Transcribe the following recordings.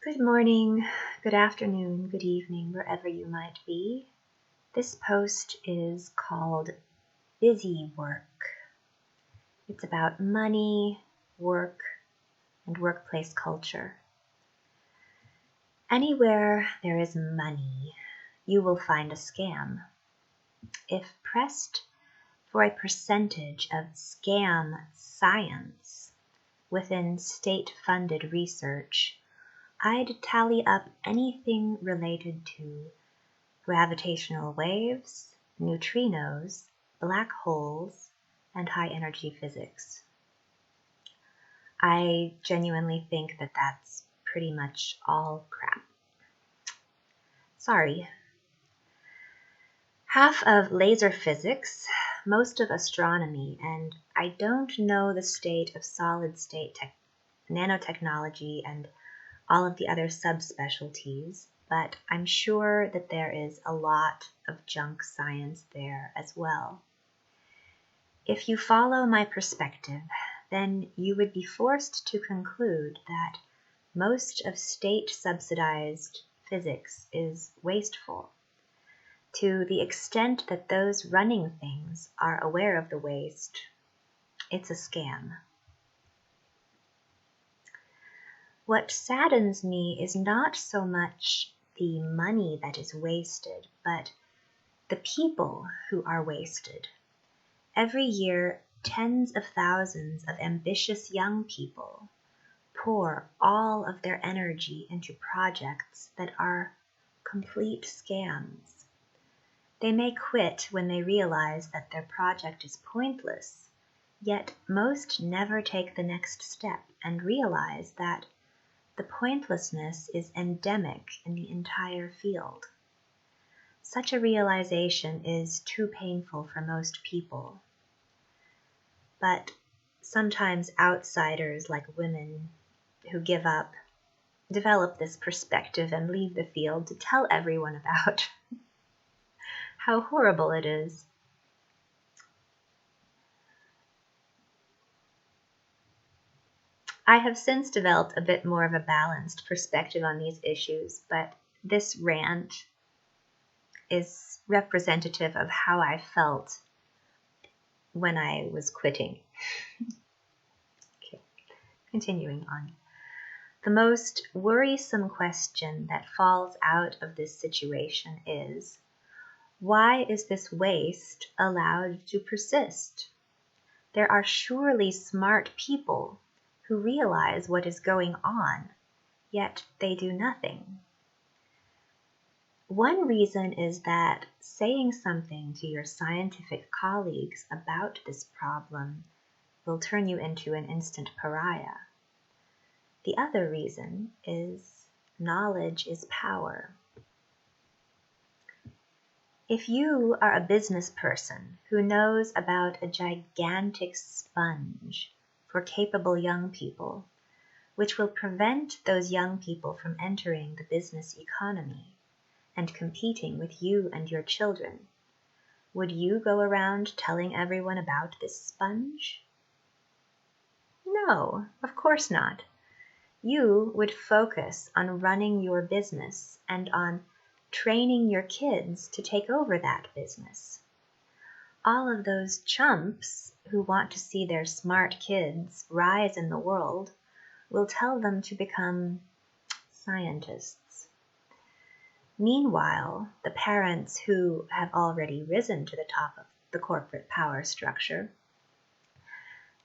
Good morning, good afternoon, good evening, wherever you might be. This post is called Busy Work. It's about money, work, and workplace culture. Anywhere there is money, you will find a scam. If pressed for a percentage of scam science within state-funded research, I'd tally up anything related to gravitational waves, neutrinos, black holes, and high-energy physics. I genuinely think that that's pretty much all crap. Sorry. Half of laser physics, most of astronomy, and I don't know the state of solid-state nanotechnology and all of the other subspecialties, but I'm sure that there is a lot of junk science there as well. If you follow my perspective, then you would be forced to conclude that most of state-subsidized physics is wasteful. To the extent that those running things are aware of the waste, it's a scam. What saddens me is not so much the money that is wasted, but the people who are wasted. Every year, tens of thousands of ambitious young people pour all of their energy into projects that are complete scams. They may quit when they realize that their project is pointless, yet most never take the next step and realize that the pointlessness is endemic in the entire field. Such a realization is too painful for most people. But sometimes outsiders like women who give up develop this perspective and leave the field to tell everyone about how horrible it is. I have since developed a bit more of a balanced perspective on these issues, but this rant is representative of how I felt when I was quitting. Okay, continuing on. The most worrisome question that falls out of this situation is, why is this waste allowed to persist? There are surely smart people who realize what is going on, yet they do nothing. One reason is that saying something to your scientific colleagues about this problem will turn you into an instant pariah. The other reason is knowledge is power. If you are a business person who knows about a gigantic sponge for capable young people, which will prevent those young people from entering the business economy and competing with you and your children, would you go around telling everyone about this sponge? No, of course not. You would focus on running your business and on training your kids to take over that business. All of those chumps who want to see their smart kids rise in the world will tell them to become scientists. Meanwhile, the parents who have already risen to the top of the corporate power structure,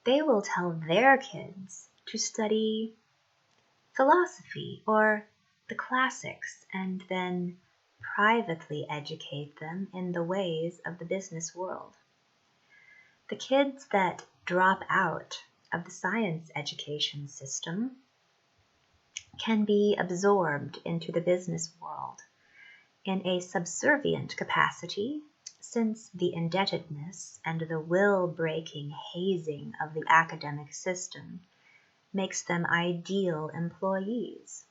they will tell their kids to study philosophy or the classics and then privately educate them in the ways of the business world. The kids that drop out of the science education system can be absorbed into the business world in a subservient capacity, since the indebtedness and the will-breaking hazing of the academic system makes them ideal employees.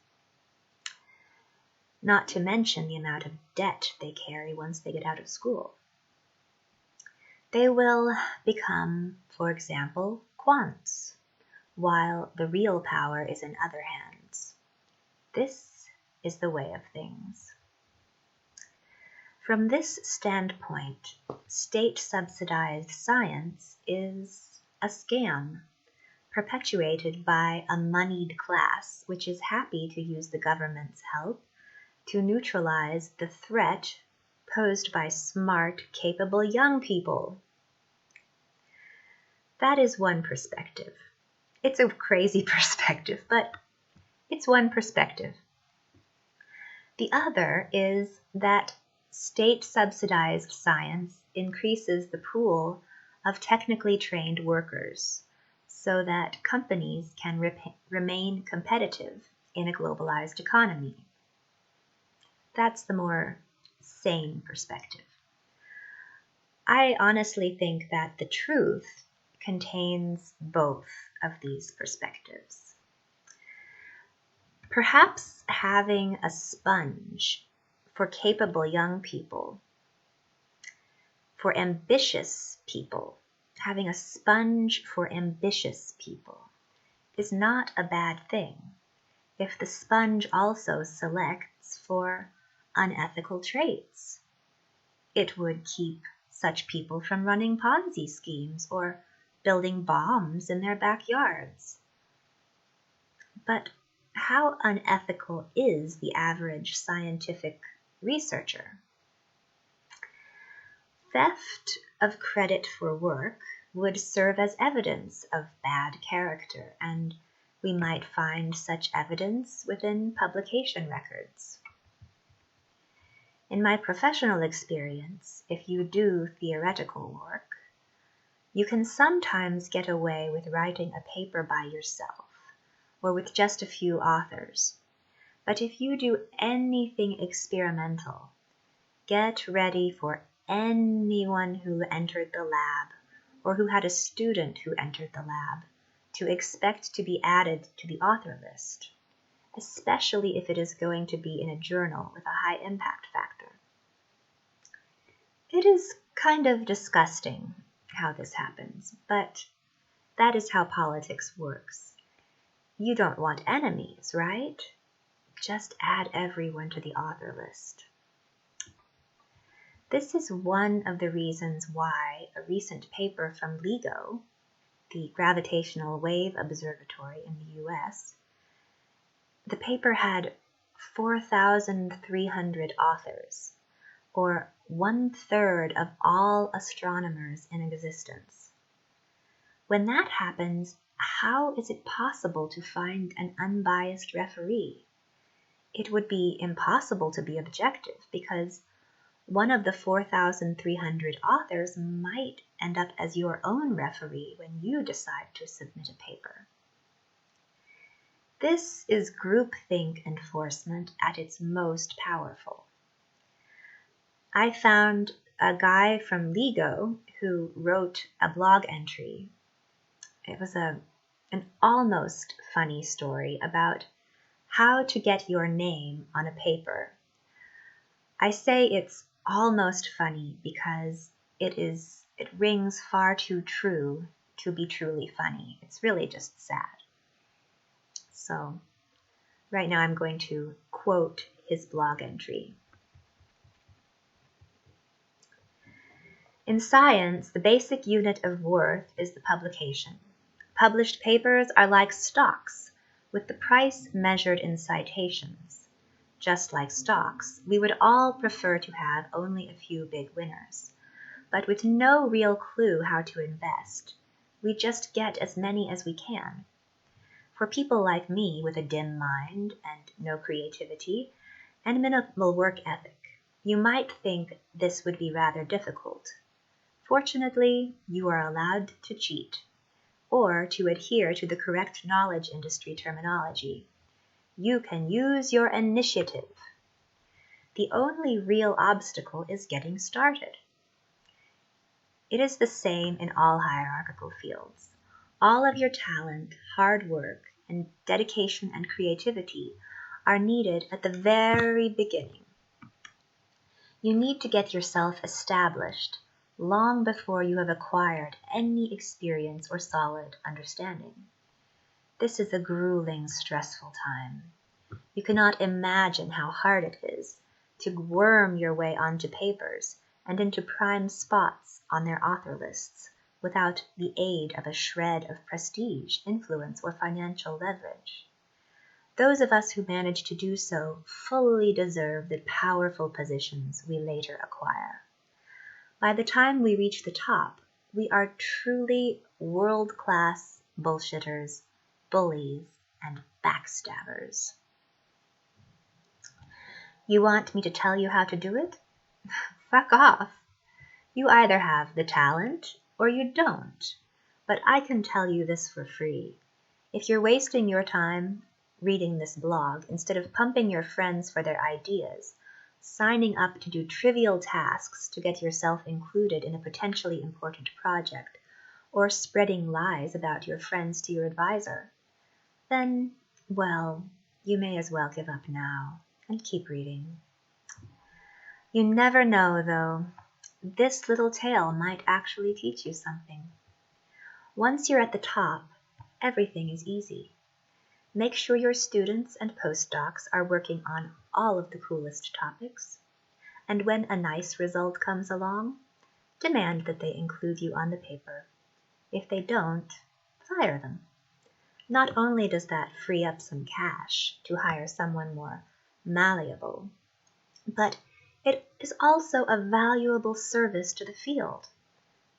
Not to mention the amount of debt they carry once they get out of school. They will become, for example, quants, while the real power is in other hands. This is the way of things. From this standpoint, state-subsidized science is a scam perpetuated by a moneyed class which is happy to use the government's help to neutralize the threat posed by smart, capable young people. That is one perspective. It's a crazy perspective, but it's one perspective. The other is that state-subsidized science increases the pool of technically trained workers so that companies can remain competitive in a globalized economy. That's the more sane perspective. I honestly think that the truth contains both of these perspectives. Perhaps having a sponge for capable young people, for ambitious people, having a sponge for ambitious people is not a bad thing if the sponge also selects for unethical traits. It would keep such people from running Ponzi schemes or building bombs in their backyards. But how unethical is the average scientific researcher? Theft of credit for work would serve as evidence of bad character, and we might find such evidence within publication records. In my professional experience, if you do theoretical work, you can sometimes get away with writing a paper by yourself or with just a few authors. But if you do anything experimental, get ready for anyone who entered the lab or who had a student who entered the lab to expect to be added to the author list, especially if it is going to be in a journal with a high impact factor. It is kind of disgusting how this happens, but that is how politics works. You don't want enemies, right? Just add everyone to the author list. This is one of the reasons why a recent paper from LIGO, the Gravitational Wave Observatory in the US, the paper had 4,300 authors, or 1/3 of all astronomers in existence. When that happens, how is it possible to find an unbiased referee? It would be impossible to be objective because one of the 4,300 authors might end up as your own referee when you decide to submit a paper. This is groupthink enforcement at its most powerful. I found a guy from LIGO who wrote a blog entry. It was an almost funny story about how to get your name on a paper. I say it's almost funny because it rings far too true to be truly funny. It's really just sad. So right now I'm going to quote his blog entry. In science, the basic unit of worth is the publication. Published papers are like stocks, with the price measured in citations. Just like stocks, we would all prefer to have only a few big winners. But with no real clue how to invest, we just get as many as we can. For people like me with a dim mind and no creativity and minimal work ethic, you might think this would be rather difficult. Fortunately, you are allowed to cheat, or to adhere to the correct knowledge industry terminology. You can use your initiative. The only real obstacle is getting started. It is the same in all hierarchical fields. All of your talent, hard work, and dedication and creativity are needed at the very beginning. You need to get yourself established long before you have acquired any experience or solid understanding. This is a grueling, stressful time. You cannot imagine how hard it is to worm your way onto papers and into prime spots on their author lists without the aid of a shred of prestige, influence, or financial leverage. Those of us who manage to do so fully deserve the powerful positions we later acquire. By the time we reach the top, we are truly world-class bullshitters, bullies, and backstabbers. You want me to tell you how to do it? Fuck off. You either have the talent or you don't. But I can tell you this for free. If you're wasting your time reading this blog instead of pumping your friends for their ideas, signing up to do trivial tasks to get yourself included in a potentially important project, or spreading lies about your friends to your advisor, then, well, you may as well give up now and keep reading. You never know, though. This little tale might actually teach you something. Once you're at the top, everything is easy. Make sure your students and postdocs are working on all of the coolest topics. And when a nice result comes along, demand that they include you on the paper. If they don't, fire them. Not only does that free up some cash to hire someone more malleable, but it is also a valuable service to the field.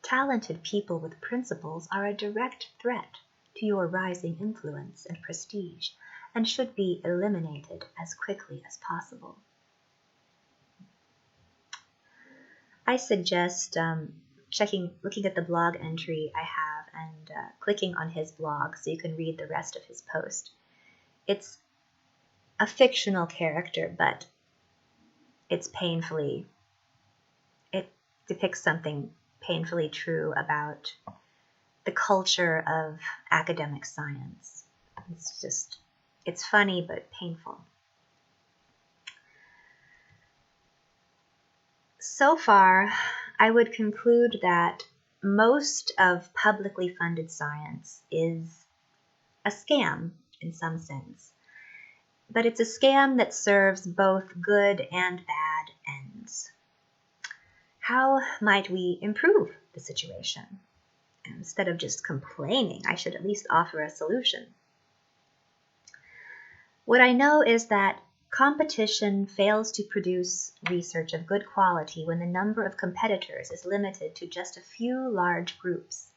Talented people with principles are a direct threat to your rising influence and prestige, and should be eliminated as quickly as possible. I suggest looking at the blog entry I have and clicking on his blog so you can read the rest of his post. It's a fictional character, but it depicts something painfully true about the culture of academic science. It's funny but painful. So far, I would conclude that most of publicly funded science is a scam in some sense, but it's a scam that serves both good and bad ends. How might we improve the situation? Instead of just complaining, I should at least offer a solution. What I know is that competition fails to produce research of good quality when the number of competitors is limited to just a few large groups,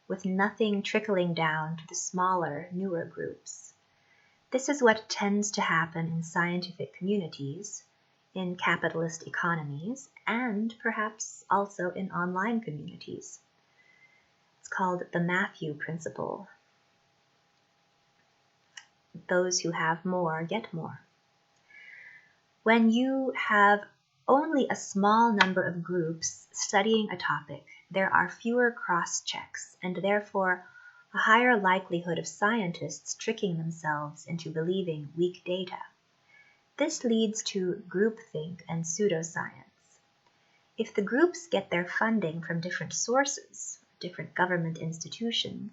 with nothing trickling down to the smaller, newer groups. This is what tends to happen in scientific communities, in capitalist economies, and perhaps also in online communities. It's called the Matthew Principle. Those who have more get more. When you have only a small number of groups studying a topic, there are fewer cross-checks and therefore a higher likelihood of scientists tricking themselves into believing weak data. This leads to groupthink and pseudoscience. If the groups get their funding from different sources, different government institutions,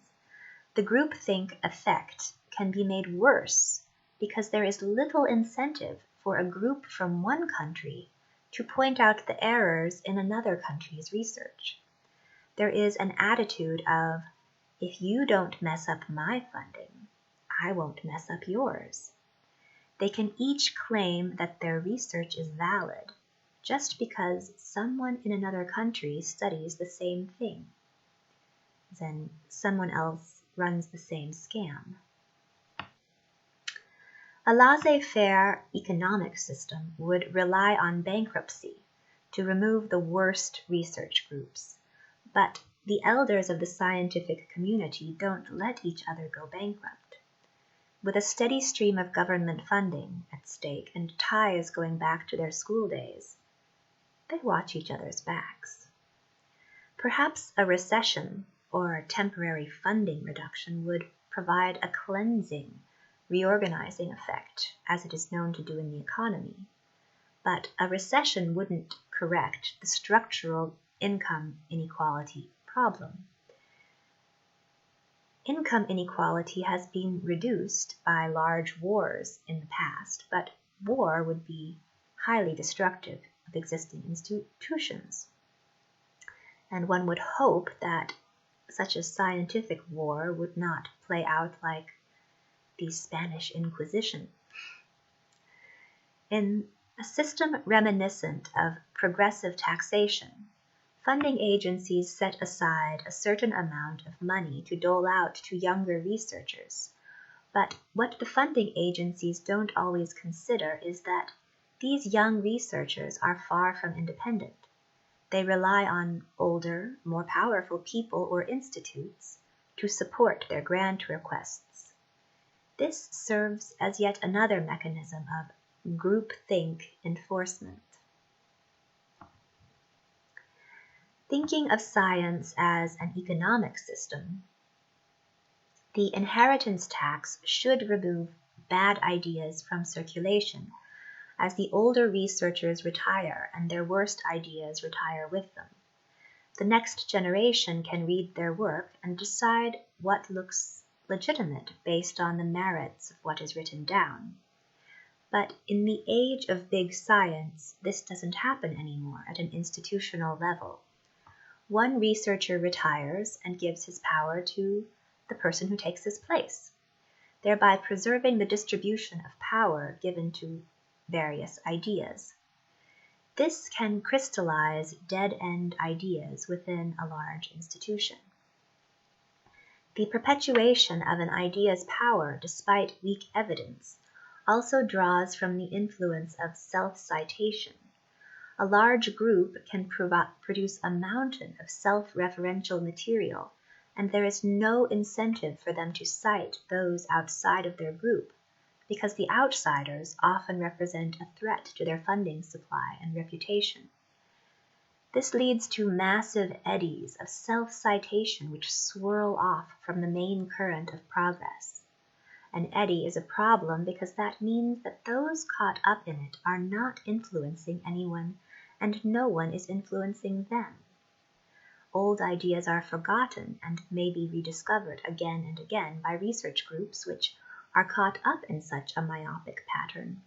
the groupthink effect can be made worse because there is little incentive for a group from one country to point out the errors in another country's research. There is an attitude of, if you don't mess up my funding, I won't mess up yours. They can each claim that their research is valid just because someone in another country studies the same thing. Then someone else runs the same scam. A laissez-faire economic system would rely on bankruptcy to remove the worst research groups, but the elders of the scientific community don't let each other go bankrupt. With a steady stream of government funding at stake and ties going back to their school days, they watch each other's backs. Perhaps a recession or temporary funding reduction would provide a cleansing, reorganizing effect, as it is known to do in the economy. But a recession wouldn't correct the structural income inequality problem. Income inequality has been reduced by large wars in the past, but war would be highly destructive of existing institutions. And one would hope that such a scientific war would not play out like the Spanish Inquisition. In a system reminiscent of progressive taxation, funding agencies set aside a certain amount of money to dole out to younger researchers. But what the funding agencies don't always consider is that these young researchers are far from independent. They rely on older, more powerful people or institutes to support their grant requests. This serves as yet another mechanism of groupthink enforcement. Thinking of science as an economic system, the inheritance tax should remove bad ideas from circulation as the older researchers retire and their worst ideas retire with them. The next generation can read their work and decide what looks legitimate based on the merits of what is written down. But in the age of big science, this doesn't happen anymore at an institutional level. One researcher retires and gives his power to the person who takes his place, thereby preserving the distribution of power given to various ideas. This can crystallize dead-end ideas within a large institution. The perpetuation of an idea's power despite weak evidence also draws from the influence of self-citation. A large group can produce a mountain of self-referential material, and there is no incentive for them to cite those outside of their group, because the outsiders often represent a threat to their funding supply and reputation. This leads to massive eddies of self-citation which swirl off from the main current of progress. An eddy is a problem because that means that those caught up in it are not influencing anyone, and no one is influencing them. Old ideas are forgotten and may be rediscovered again and again by research groups which are caught up in such a myopic pattern.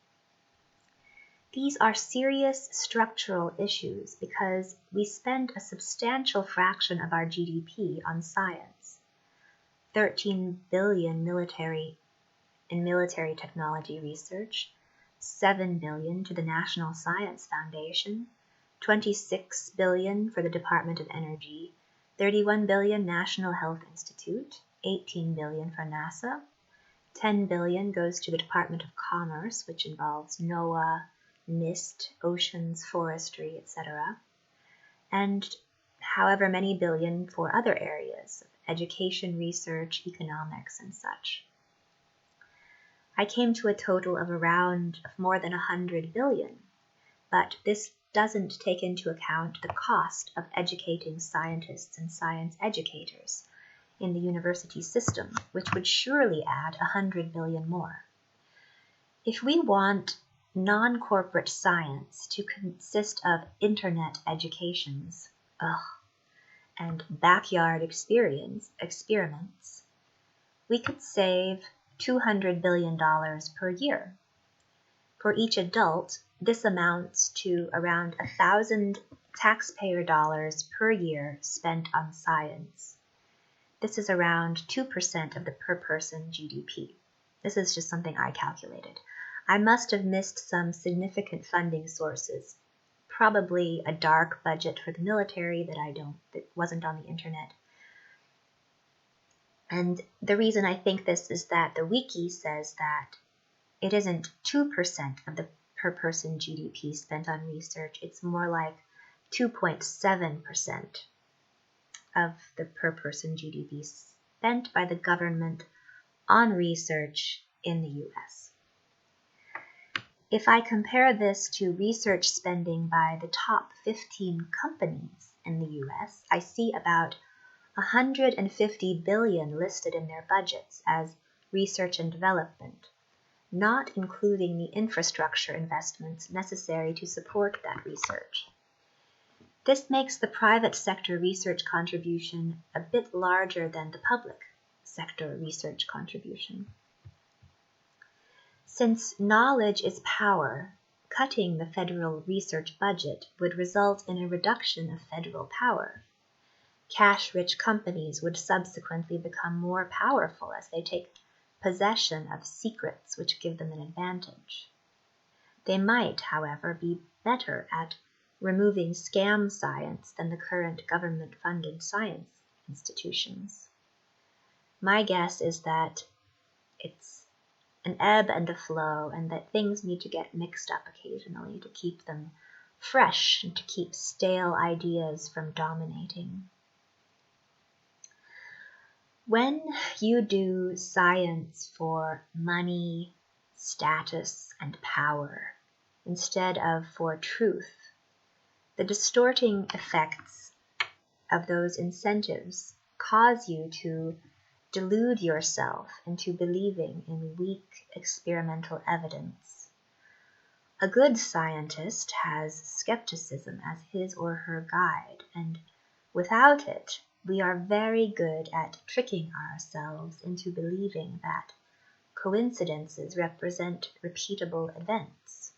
These are serious structural issues because we spend a substantial fraction of our GDP on science. 13 billion in military technology research, 7 billion to the National Science Foundation, 26 billion for the Department of Energy, 31 billion National Health Institute, 18 billion for NASA, 10 billion goes to the Department of Commerce, which involves NOAA, NIST, oceans, forestry, etc., and however many billion for other areas, education, research, economics, and such. I came to a total of more than 100 billion, but this doesn't take into account the cost of educating scientists and science educators in the university system, which would surely add 100 billion more. If we want non-corporate science to consist of internet educations, and backyard experiments, we could save $200 billion per year. For each adult, this amounts to around 1,000 taxpayer dollars per year spent on science. This is around 2% of the per-person GDP. This is just something I calculated. I must have missed some significant funding sources, probably a dark budget for the military that wasn't on the internet. And the reason I think this is that the wiki says that it isn't 2% of the per-person GDP spent on research, it's more like 2.7% of the per-person GDP spent by the government on research in the US. If I compare this to research spending by the top 15 companies in the US, I see about 150 billion listed in their budgets as research and development, not including the infrastructure investments necessary to support that research. This makes the private sector research contribution a bit larger than the public, sector research contribution. Since knowledge is power, cutting the federal research budget would result in a reduction of federal power. Cash-rich companies would subsequently become more powerful as they take possession of secrets which give them an advantage. They might, however, be better at removing scam science than the current government-funded science institutions. My guess is that it's an ebb and a flow, and that things need to get mixed up occasionally to keep them fresh and to keep stale ideas from dominating. When you do science for money, status, and power instead of for truth, the distorting effects of those incentives cause you to delude yourself into believing in weak experimental evidence. A good scientist has skepticism as his or her guide, and without it, we are very good at tricking ourselves into believing that coincidences represent repeatable events.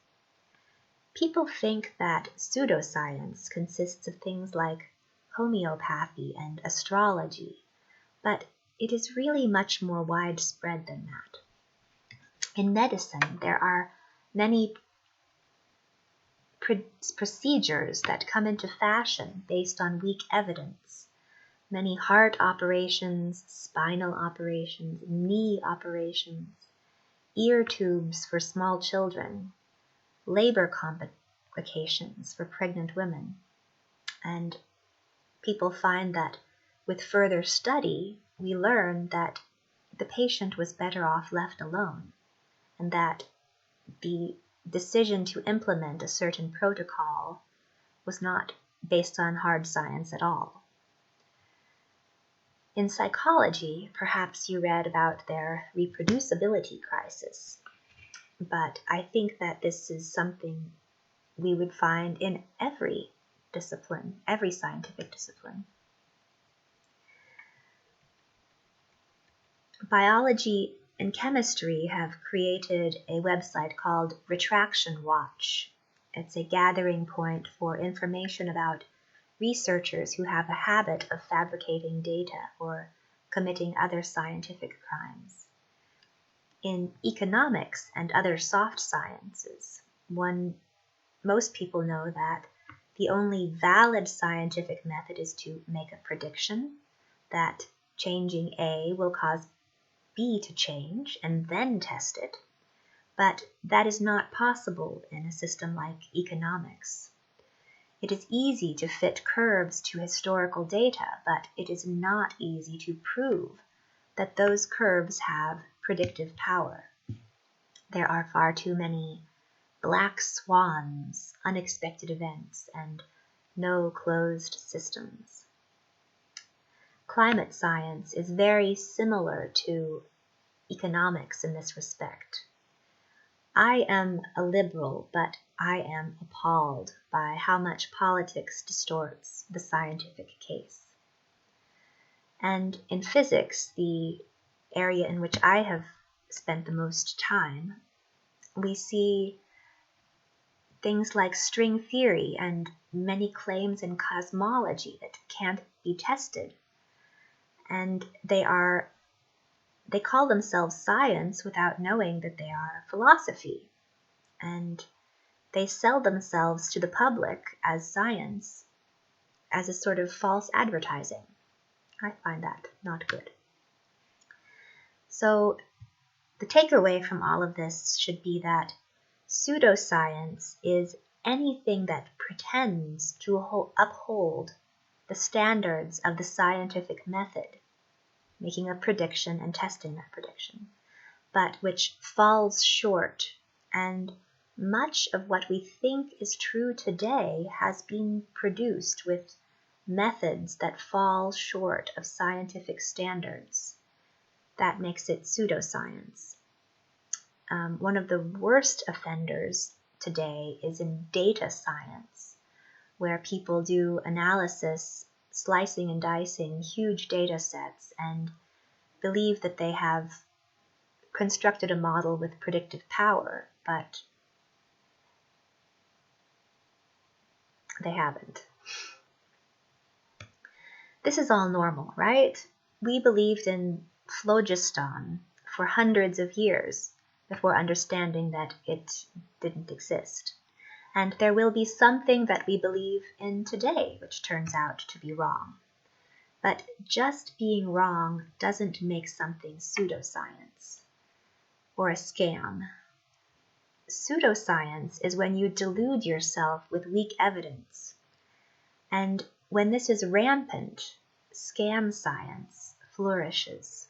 People think that pseudoscience consists of things like homeopathy and astrology, but it is really much more widespread than that. In medicine, there are many procedures that come into fashion based on weak evidence. Many heart operations, spinal operations, knee operations, ear tubes for small children, labor complications for pregnant women. And people find that with further study, we learn that the patient was better off left alone, and that the decision to implement a certain protocol was not based on hard science at all. In psychology, perhaps you read about their reproducibility crisis, but I think that this is something we would find in every discipline, every scientific discipline. Biology and chemistry have created a website called Retraction Watch. It's a gathering point for information about researchers who have a habit of fabricating data or committing other scientific crimes. In economics and other soft sciences, most people know that the only valid scientific method is to make a prediction that changing A will cause B to change and then test it, but that is not possible in a system like economics. It is easy to fit curves to historical data, but it is not easy to prove that those curves have predictive power. There are far too many black swans, unexpected events, and no closed systems. Climate science is very similar to economics in this respect. I am a liberal, but I am appalled by how much politics distorts the scientific case. And in physics, the area in which I have spent the most time, we see things like string theory and many claims in cosmology that can't be tested. And they call themselves science without knowing that they are philosophy. And they sell themselves to the public as science, as a sort of false advertising. I find that not good. So the takeaway from all of this should be that pseudoscience is anything that pretends to uphold the standards of the scientific method, making a prediction and testing that prediction, but which falls short. And much of what we think is true today has been produced with methods that fall short of scientific standards. That makes it pseudoscience. One of the worst offenders today is in data science, where people do analysis, slicing and dicing huge data sets, and believe that they have constructed a model with predictive power, but they haven't. This is all normal, right? We believed in phlogiston for hundreds of years before understanding that it didn't exist. And there will be something that we believe in today which turns out to be wrong. But just being wrong doesn't make something pseudoscience or a scam. Pseudoscience is when you delude yourself with weak evidence. And when this is rampant, scam science flourishes.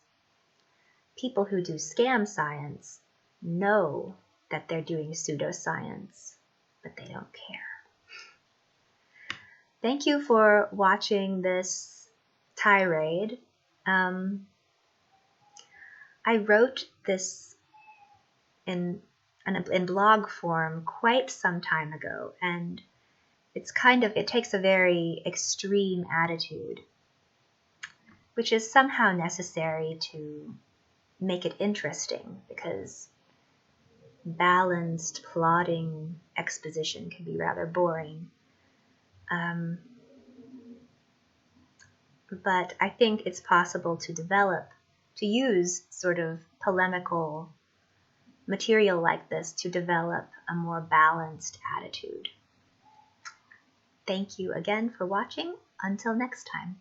People who do scam science know that they're doing pseudoscience, but they don't care. Thank you for watching this tirade. I wrote this in blog form quite some time ago, and it takes a very extreme attitude, which is somehow necessary to make it interesting, because balanced, plodding exposition can be rather boring. But I think it's possible to use sort of polemical material like this to develop a more balanced attitude. Thank you again for watching. Until next time.